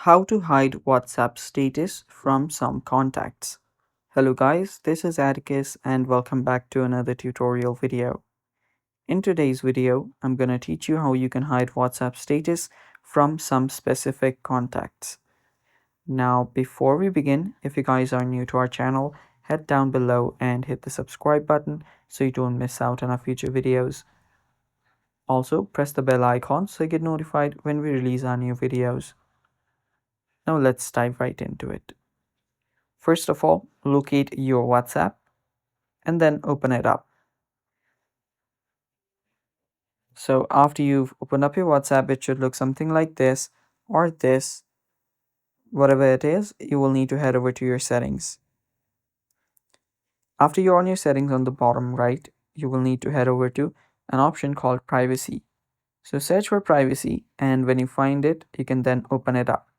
How to hide WhatsApp status from some contacts. Hello guys, this is Atticus and welcome back to another tutorial video. In today's video, I'm gonna teach you how you can hide WhatsApp status from some specific contacts. Now, before we begin, if you guys are new to our channel, head down below and hit the subscribe button so you don't miss out on our future videos. Also, press the bell icon so you get notified when we release our new videos. Now let's dive right into it. First of all, locate your WhatsApp and then open it up. So after you've opened up your WhatsApp, it should look something like this or this. Whatever it is, you will need to head over to your settings. After you're on your settings on the bottom right, you will need to head over to an option called privacy. So search for privacy, and when you find it, you can then open it up.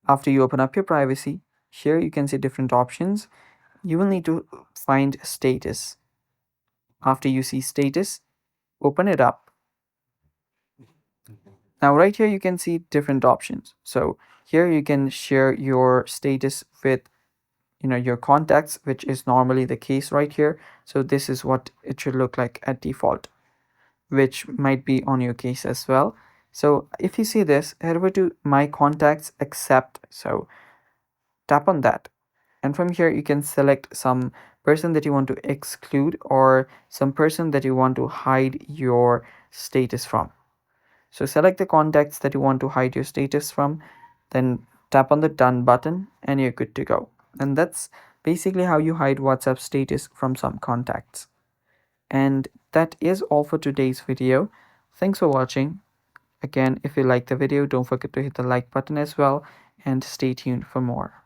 After you open up your privacy, here you can see different options. You will need to find status. After you see status, open it up. Now right here you can see different options. So here you can share your status with your contacts, which is normally the case right here. So this is what it should look like at default, which might be on your case as well. So if you see this, head over to my contacts accept. So tap on that, and from here you can select some person that you want to exclude or some person that you want to hide your status from. So select the contacts that you want to hide your status from, then tap on the done button and you're good to go. And that's basically how you hide WhatsApp status from some contacts. And that is all for today's video. Thanks for watching. Again, if you like the video, don't forget to hit the like button as well and stay tuned for more.